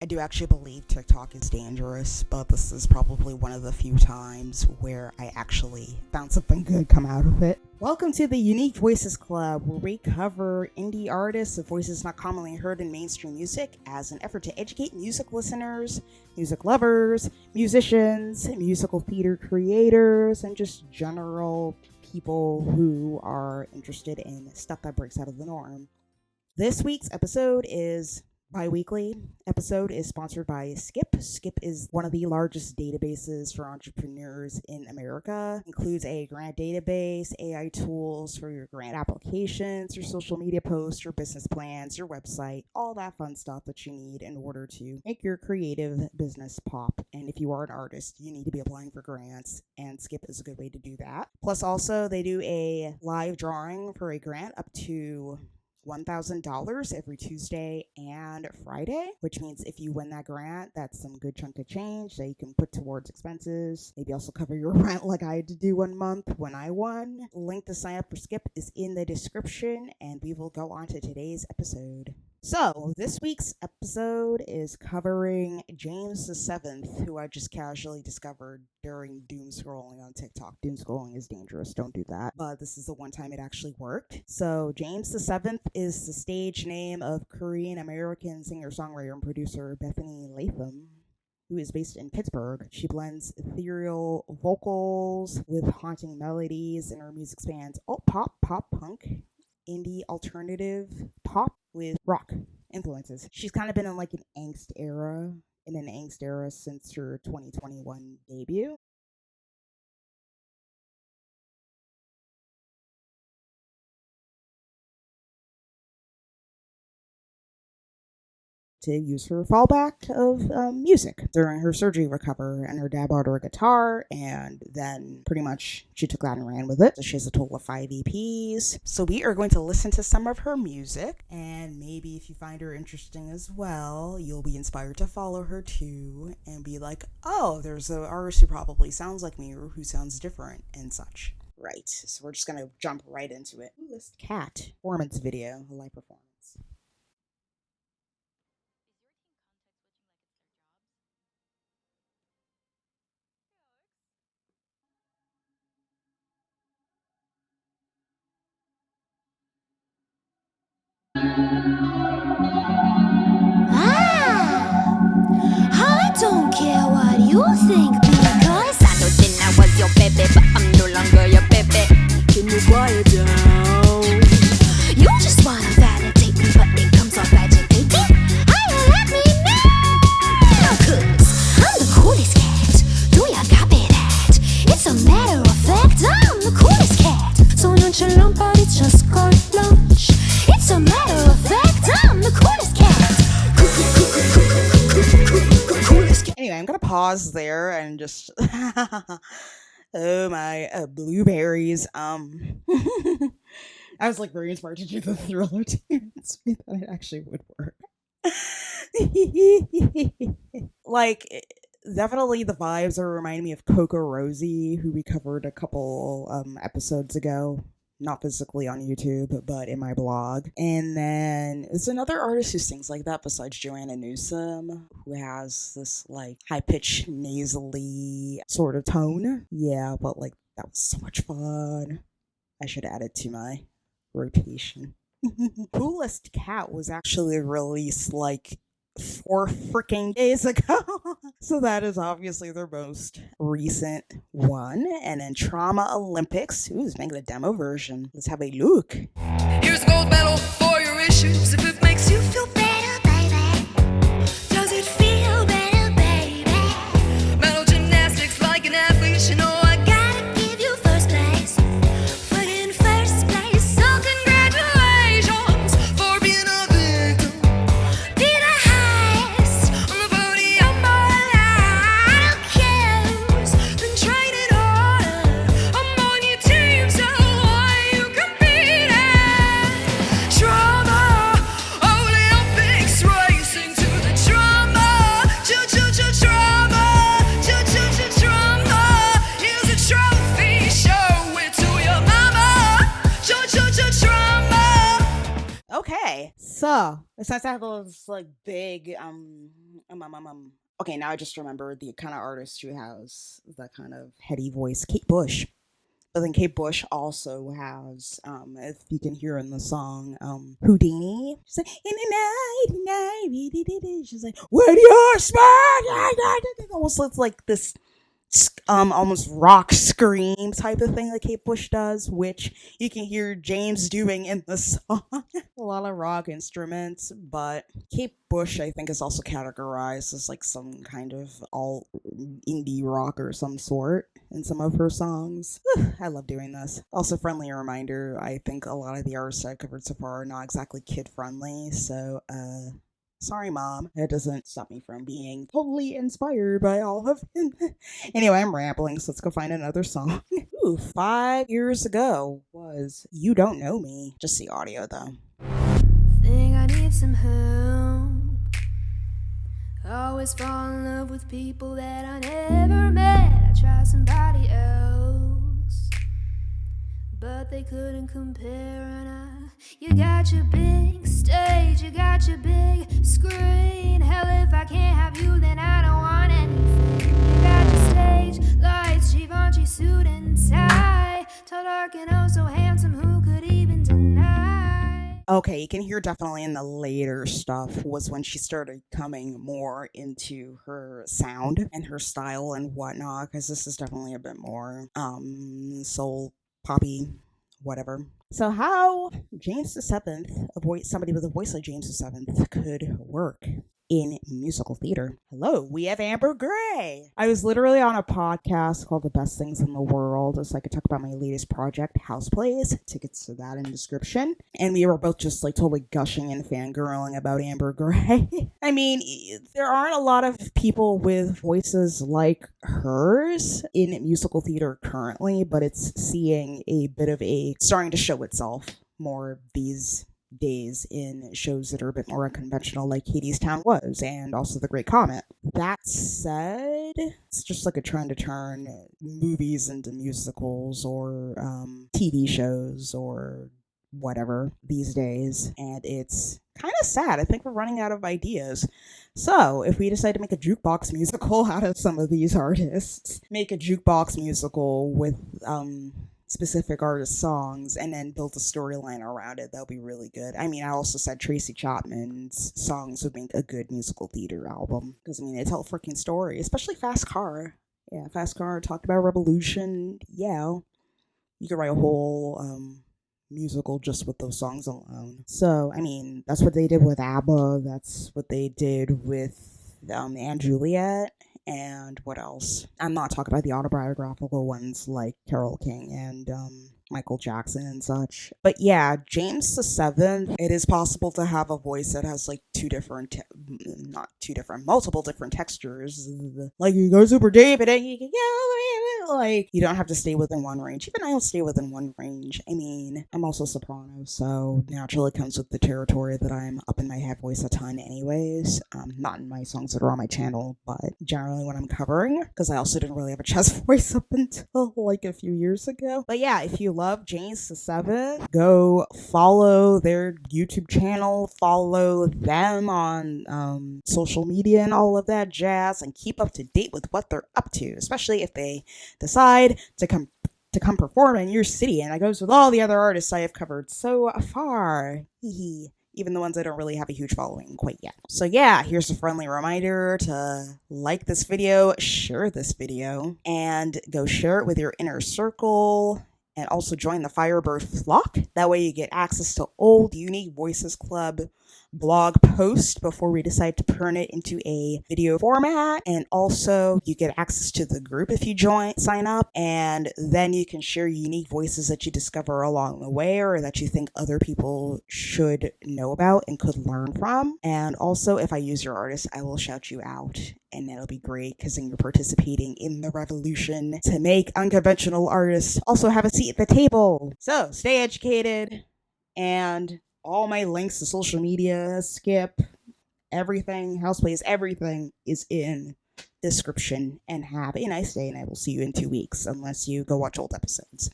I do actually believe TikTok is dangerous, but this is probably one of the few times where I actually found something good come out of it. Welcome to the Unique Voices Club, where we cover indie artists of voices not commonly heard in mainstream music as an effort to educate music listeners, music lovers, musicians, musical theater creators, and just general people who are interested in stuff that breaks out of the norm. This week's episode is bi-weekly episode is sponsored by Skip. Skip is one of the largest databases for entrepreneurs in America. Includes a grant database, AI tools for your grant applications, your social media posts, your business plans, your website, all that fun stuff that you need in order to make your creative business pop. And if you are an artist, you need to be applying for grants, and Skip is a good way to do that. Plus, also, they do a live drawing for a grant up to $1,000 every Tuesday and Friday, which means if you win that grant, that's some good chunk of change that you can put towards expenses. Maybe also cover your rent like I had to do 1 month when I won. Link to sign up for Skip is in the description, and we will go on to today's episode. So, this week's episode is covering James the 7th, who I just casually discovered during doom scrolling on TikTok. Doom scrolling is dangerous, don't do that. But this is the one time it actually worked. So, James the 7th is the stage name of Korean-American singer-songwriter and producer Bethany Latham, who is based in Pittsburgh. She blends ethereal vocals with haunting melodies, and her music spans alt pop, pop punk, indie alternative pop with rock influences. She's kind of been in an angst era since her 2021 debut. To use her fallback of music during her surgery recovery, and her dad bought her a guitar, and then pretty much she took that and ran with it. So she has a total of 5 EPs. So we are going to listen to some of her music, and maybe if you find her interesting as well, you'll be inspired to follow her too and be like, oh, there's an artist who probably sounds like me or who sounds different and such. Right, so we're just going to jump right into it. List Cat performance video, a live performance. I don't care what you think because I know that I was your baby, but I'm no longer your baby. Can you quiet down? You just wanna validate me, but it comes off agitating. How you let me know? Cause I'm the coolest cat. Do ya copy that? It's a matter of fact, I'm the coolest cat. So nonchalant, but it's just carte blanche. It's a matter of fact, I'm the coolest cat. Anyway, I'm gonna pause there and just oh my blueberries. I was very inspired to do the Thriller dance. We thought it actually would work. Definitely the vibes are reminding me of Coco Rosie, who we covered a couple episodes ago. Not physically on YouTube, but in my blog. And then there's another artist who sings like that besides Joanna Newsom, who has this high-pitched, nasally sort of tone. Yeah, but that was so much fun. I should add it to my rotation. Coolest Cat was actually released 4 freaking days ago. So that is obviously their most recent one. And then Trauma Olympics. Who's making a demo version? Let's have a look. Here's a gold medal for your issues. If it makes you feel better, baby. Does it feel better, baby? Mental gymnastics like an athlete. You know I gotta give you first place. But in first place, so congratulations for being a victim. Be the highest on the podium, boy. I don't care. Been training harder. I'm on your team, so why you compete? Trauma Olympics, racing to the trauma. Trauma. Here's a trophy, show it to your mama. Trauma. Okay, so besides I have this big Okay, now I just remembered the kind of artist who has the kind of heady voice, Kate Bush. But then Kate Bush also has, if you can hear in the song, Houdini. She's like, in the night, she's like, when you're smart, almost looks like this almost rock scream type of thing that Kate Bush does, which you can hear James doing in the song. A lot of rock instruments, but Kate Bush, I think, is also categorized as like some kind of all indie rock or some sort in some of her songs. I love doing this. Also, friendly reminder, I think a lot of the artists I've covered so far are not exactly kid friendly, so sorry, Mom. It doesn't stop me from being totally inspired by all of them. Anyway, I'm rambling, so let's go find another song. Ooh, 5 years ago was You Don't Know Me. Just the audio, though. Think I need some help. Always fall in love with people that I never met. I try somebody else, but they couldn't compare. And you got your big stage, you got your big screen. Hell, if I can't have you, then I don't want anything. You got your stage lights, Givenchy suit and tie, tall, dark, and oh so handsome. Who could even deny? Okay, you can hear definitely in the later stuff was when she started coming more into her sound and her style and whatnot, because this is definitely a bit more soul poppy, whatever. So how James the Seventh, somebody with a voice like James the Seventh, could work in musical theater. Hello, we have Amber Gray. I was literally on a podcast called The Best Things in the World, so I could talk about my latest project, House Plays. Tickets to that in the description. And we were both just like totally gushing and fangirling about Amber Gray. I mean, there aren't a lot of people with voices like hers in musical theater currently, but it's seeing a bit of starting to show itself more these days in shows that are a bit more unconventional, like Hadestown was, and also The Great Comet. That said, it's just like a trend to turn movies into musicals or TV shows or whatever these days, and it's kind of sad. I think we're running out of ideas. So if we decide to make a jukebox musical out of some of these artists, make a jukebox musical with specific artist songs and then build a storyline around it, that'll be really good. I mean, I also said Tracy Chapman's songs would make a good musical theater album, because I mean, they tell a freaking story, especially Fast Car. Yeah, Fast Car talked about revolution. Yeah, you could write a whole musical just with those songs alone. So I mean, that's what they did with ABBA, that's what they did with and Juliet. And what else? I'm not talking about the autobiographical ones like Carole King and Michael Jackson and such. But yeah, James the Seventh, it is possible to have a voice that has like multiple different textures. Like you go super deep and then you can go, like you don't have to stay within one range. Even I don't stay within one range. I mean, I'm also soprano, so naturally it comes with the territory that I'm up in my head voice a ton anyways. Not in my songs that are on my channel, but generally when I'm covering, because I also didn't really have a chest voice up until like a few years ago. But yeah, if you love James the Seventh, go follow their YouTube channel, follow them on social media and all of that jazz, and keep up to date with what they're up to, especially if they decide to come perform in your city. And that goes with all the other artists I have covered so far. Even the ones I don't really have a huge following quite yet. So yeah, here's a friendly reminder to like this video, share this video, and go share it with your inner circle. And also join the Firebird flock. That way you get access to old Unique Voices Club blog post before we decide to turn it into a video format. And also you get access to the group if you sign up, and then you can share unique voices that you discover along the way or that you think other people should know about and could learn from. And also, if I use your artist, I will shout you out, and that'll be great because then you're participating in the revolution to make unconventional artists also have a seat at the table. So stay educated, and all my links to social media, Skip, everything, House Plays, everything is in description. And have a nice day, and I will see you in 2 weeks, unless you go watch old episodes.